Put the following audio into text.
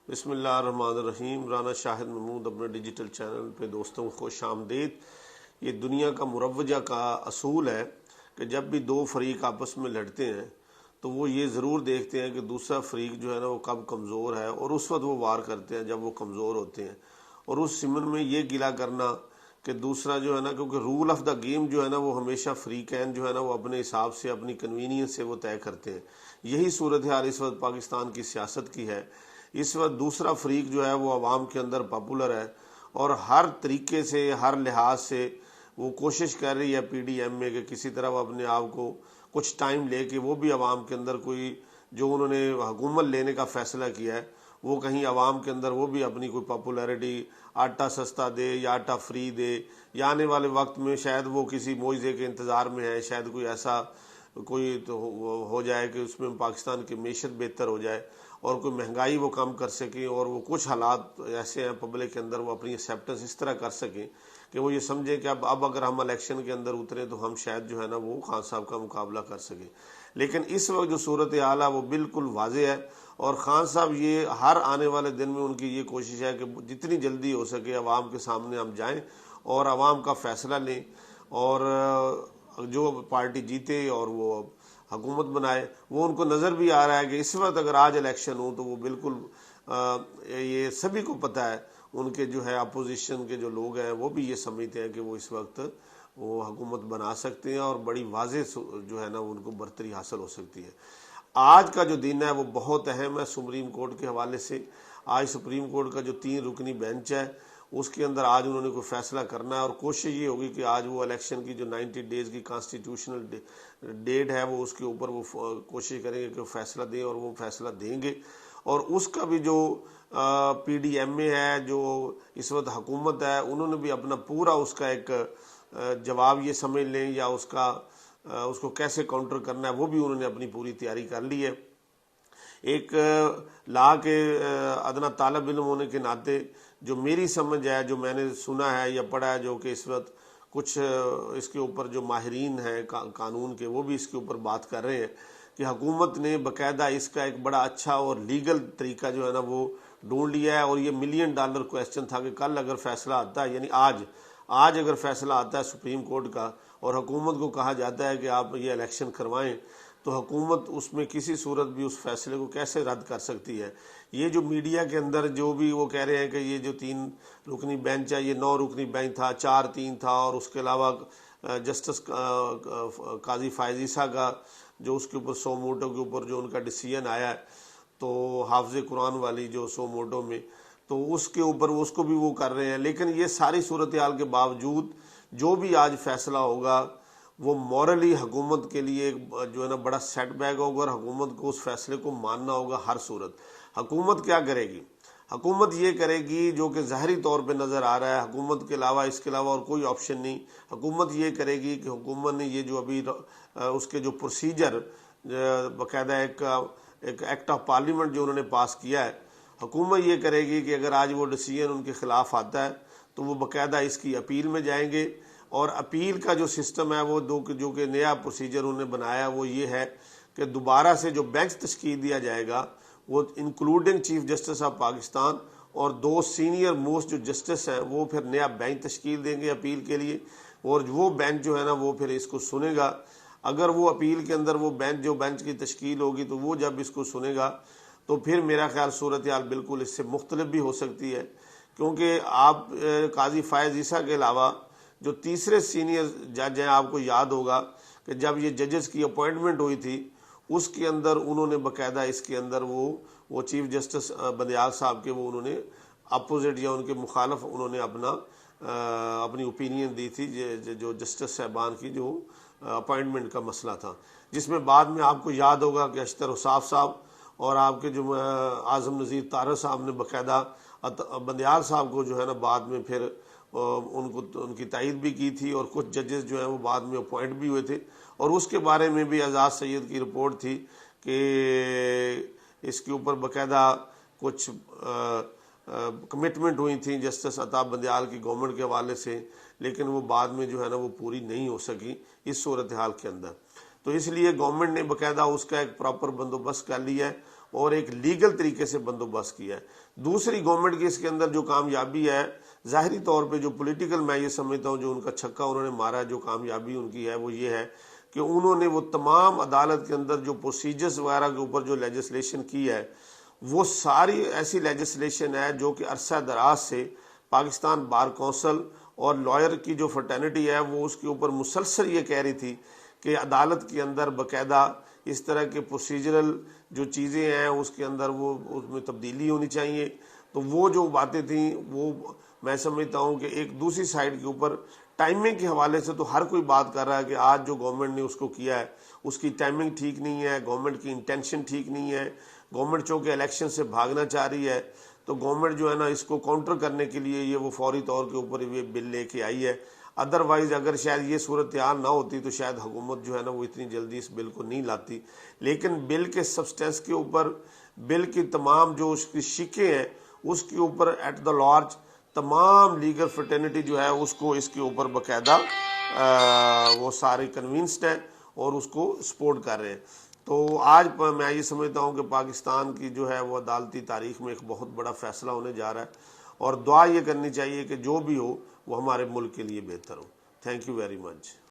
بسم اللہ الرحمن الرحیم۔ رانا شاہد محمود اپنے ڈیجیٹل چینل پہ دوستوں کو خوش آمدید۔ یہ دنیا کا مروجہ کا اصول ہے کہ جب بھی دو فریق آپس میں لڑتے ہیں تو وہ یہ ضرور دیکھتے ہیں کہ دوسرا فریق جو ہے نا وہ کب کمزور ہے، اور اس وقت وہ وار کرتے ہیں جب وہ کمزور ہوتے ہیں، اور اس سمن میں یہ گلہ کرنا کہ دوسرا جو ہے نا، کیونکہ رول آف دا گیم جو ہے نا وہ ہمیشہ فریقین جو ہے نا وہ اپنے حساب سے، اپنی کنوینئنس سے وہ طے کرتے ہیں۔ یہی صورتحال اس وقت پاکستان کی سیاست کی ہے۔ اس وقت دوسرا فریق جو ہے وہ عوام کے اندر پاپولر ہے، اور ہر طریقے سے، ہر لحاظ سے وہ کوشش کر رہی ہے پی ڈی ایم میں کہ کسی طرح وہ اپنے آپ کو کچھ ٹائم لے کے وہ بھی عوام کے اندر کوئی جو انہوں نے حکومت لینے کا فیصلہ کیا ہے وہ کہیں عوام کے اندر وہ بھی اپنی کوئی پاپولیرٹی، آٹا سستا دے یا آٹا فری دے، یا آنے والے وقت میں شاید وہ کسی معجزے کے انتظار میں ہے، شاید کوئی ایسا کوئی تو ہو جائے کہ اس میں پاکستان کی معیشت بہتر ہو جائے اور کوئی مہنگائی وہ کم کر سکیں، اور وہ کچھ حالات ایسے ہیں پبلک کے اندر وہ اپنی ایکسیپٹنس اس طرح کر سکیں کہ وہ یہ سمجھیں کہ اب اگر ہم الیکشن کے اندر اتریں تو ہم شاید جو ہے نا وہ خان صاحب کا مقابلہ کر سکیں۔ لیکن اس وقت جو صورتحال ہے وہ بالکل واضح ہے، اور خان صاحب یہ ہر آنے والے دن میں ان کی یہ کوشش ہے کہ جتنی جلدی ہو سکے عوام کے سامنے ہم جائیں اور عوام کا فیصلہ لیں، اور جو پارٹی جیتے اور وہ حکومت بنائے۔ وہ ان کو نظر بھی آ رہا ہے کہ اس وقت اگر آج الیکشن ہو تو وہ بالکل یہ سبھی کو پتہ ہے، ان کے جو ہے اپوزیشن کے جو لوگ ہیں وہ بھی یہ سمجھتے ہیں کہ وہ اس وقت وہ حکومت بنا سکتے ہیں، اور بڑی واضح جو ہے نا ان کو برتری حاصل ہو سکتی ہے۔ آج کا جو دن ہے وہ بہت اہم ہے سپریم کورٹ کے حوالے سے۔ آج سپریم کورٹ کا جو 3 رکنی بینچ ہے اس کے اندر آج انہوں نے کوئی فیصلہ کرنا ہے، اور کوشش یہ ہوگی کہ آج وہ الیکشن کی جو 90 ڈیز کی کانسٹیٹیوشنل ڈیٹ ہے وہ اس کے اوپر وہ کوشش کریں گے کہ وہ فیصلہ دیں، اور وہ فیصلہ دیں گے۔ اور اس کا بھی جو پی ڈی ایم اے ہے، جو اس وقت حکومت ہے، انہوں نے بھی اپنا پورا اس کا ایک جواب یہ سمجھ لیں یا اس کو کیسے کاؤنٹر کرنا ہے وہ بھی انہوں نے اپنی پوری تیاری کر لی ہے۔ ایک لا کے ادنا طالب علم ہونے کے ناطے جو میری سمجھ ہے، جو میں نے سنا ہے یا پڑھا ہے، جو کہ اس وقت کچھ اس کے اوپر جو ماہرین ہیں قانون کے وہ بھی اس کے اوپر بات کر رہے ہیں کہ حکومت نے باقاعدہ اس کا ایک بڑا اچھا اور لیگل طریقہ جو ہے نا وہ ڈھونڈ لیا ہے، اور یہ $1 ملین کویسچن تھا کہ کل اگر فیصلہ آتا ہے، یعنی آج اگر فیصلہ آتا ہے سپریم کورٹ کا اور حکومت کو کہا جاتا ہے کہ آپ یہ الیکشن کروائیں، تو حکومت اس میں کسی صورت بھی اس فیصلے کو کیسے رد کر سکتی ہے۔ یہ جو میڈیا کے اندر جو بھی وہ کہہ رہے ہیں کہ یہ جو 3 رکنی بینچ ہے یہ 9 رکنی بینچ تھا، 4-3 تھا، اور اس کے علاوہ جسٹس قاضی فائز عیسیٰ کا جو اس کے اوپر 100 موٹو کے اوپر جو ان کا ڈیسیژن آیا ہے، تو حافظ قرآن والی جو 100 موٹو میں، تو اس کے اوپر اس کو بھی وہ کر رہے ہیں۔ لیکن یہ ساری صورتحال کے باوجود جو بھی آج فیصلہ ہوگا وہ مورلی حکومت کے لیے جو ہے نا بڑا سیٹ بیک ہوگا، اور حکومت کو اس فیصلے کو ماننا ہوگا ہر صورت۔ حکومت کیا کرے گی؟ حکومت یہ کرے گی جو کہ ظاہری طور پہ نظر آ رہا ہے، حکومت کے علاوہ اس کے علاوہ اور کوئی آپشن نہیں۔ حکومت یہ کرے گی کہ حکومت نے یہ جو ابھی اس کے جو پروسیجر باقاعدہ ایک ایکٹ آف پارلیمنٹ جو انہوں نے پاس کیا ہے، حکومت یہ کرے گی کہ اگر آج وہ ڈیسیژن ان کے خلاف آتا ہے تو وہ باقاعدہ اس کی اپیل میں جائیں گے، اور اپیل کا جو سسٹم ہے وہ جو کہ نیا پروسیجر انہوں نے بنایا وہ یہ ہے کہ دوبارہ سے جو بینچ تشکیل دیا جائے گا وہ including chief justice of Pakistan اور 2 سینئر موسٹ جو جسٹس ہیں وہ پھر نیا بینچ تشکیل دیں گے اپیل کے لیے، اور وہ بینچ جو ہے نا وہ پھر اس کو سنے گا۔ اگر وہ اپیل کے اندر وہ بینچ کی تشکیل ہوگی تو وہ جب اس کو سنے گا تو پھر میرا خیال صورتحال بالکل اس سے مختلف بھی ہو سکتی ہے، کیونکہ آپ قاضی فائز عیسیٰ کے علاوہ جو تیسرے سینئر جج ہیں، آپ کو یاد ہوگا کہ جب یہ ججز کی اپوائنٹمنٹ ہوئی تھی اس کے اندر انہوں نے باقاعدہ اس کے اندر وہ چیف جسٹس بندیال صاحب کے وہ انہوں نے اپوزٹ یا ان کے مخالف انہوں نے اپنی اوپینین دی تھی جو جسٹس صاحبان کی جو اپوائنٹمنٹ کا مسئلہ تھا، جس میں بعد میں آپ کو یاد ہوگا کہ اشتر حساف صاحب اور آپ کے جو اعظم نذیر طاہر صاحب نے باقاعدہ بندیال صاحب کو جو ہے نا بعد میں پھر ان کی تائید بھی کی تھی، اور کچھ ججز جو ہیں وہ بعد میں اپوائنٹ بھی ہوئے تھے، اور اس کے بارے میں بھی اعزاز سید کی رپورٹ تھی کہ اس کے اوپر باقاعدہ کچھ کمٹمنٹ ہوئی تھیں جسٹس عطا بندیال کی گورنمنٹ کے حوالے سے، لیکن وہ بعد میں جو ہے نا وہ پوری نہیں ہو سکی اس صورتحال کے اندر۔ تو اس لیے گورنمنٹ نے باقاعدہ اس کا ایک پراپر بندوبست کر لیا ہے، اور ایک لیگل طریقے سے بندوبست کیا ہے۔ دوسری گورنمنٹ کی اس کے اندر جو کامیابی ہے، ظاہری طور پہ جو پولیٹیکل میں یہ سمجھتا ہوں جو ان کا چھکا انہوں نے مارا ہے، جو کامیابی ان کی ہے وہ یہ ہے کہ انہوں نے وہ تمام عدالت کے اندر جو پروسیجرز وغیرہ کے اوپر جو لیجسلیشن کی ہے، وہ ساری ایسی لیجسلیشن ہے جو کہ عرصہ دراز سے پاکستان بار کونسل اور لائر کی جو فرٹرنٹی ہے وہ اس کے اوپر مسلسل یہ کہہ رہی تھی کہ عدالت کے اندر باقاعدہ اس طرح کے پروسیجرل جو چیزیں ہیں اس کے اندر وہ اس میں تبدیلی ہونی چاہیے۔ تو وہ جو باتیں تھیں وہ میں سمجھتا ہوں کہ ایک دوسری سائڈ کے اوپر ٹائمنگ کے حوالے سے تو ہر کوئی بات کر رہا ہے کہ آج جو گورنمنٹ نے اس کو کیا ہے اس کی ٹائمنگ ٹھیک نہیں ہے، گورنمنٹ کی انٹینشن ٹھیک نہیں ہے، گورنمنٹ چونکہ الیکشن سے بھاگنا چاہ رہی ہے تو گورنمنٹ جو ہے نا اس کو کاؤنٹر کرنے کے لیے یہ وہ فوری طور کے اوپر یہ بل لے کے آئی ہے۔ ادروائز اگر شاید یہ صورتحال نہ ہوتی تو شاید حکومت جو ہے نا وہ اتنی جلدی اس بل کو نہیں لاتی، لیکن بل کے سبسٹینس کے اوپر، بل کی تمام جو اس کی شقیں ہیں اس کے اوپر ایٹ دا لارج تمام لیگل فرٹرنٹی جو ہے اس کو اس کے اوپر باقاعدہ وہ سارے کنوینسڈ ہیں اور اس کو سپورٹ کر رہے ہیں۔ تو آج میں یہ سمجھتا ہوں کہ پاکستان کی جو ہے وہ عدالتی تاریخ میں ایک بہت بڑا فیصلہ ہونے جا رہا ہے، اور دعا یہ کرنی چاہیے کہ جو بھی ہو وہ ہمارے ملک کے لیے بہتر ہو۔ Thank you very much.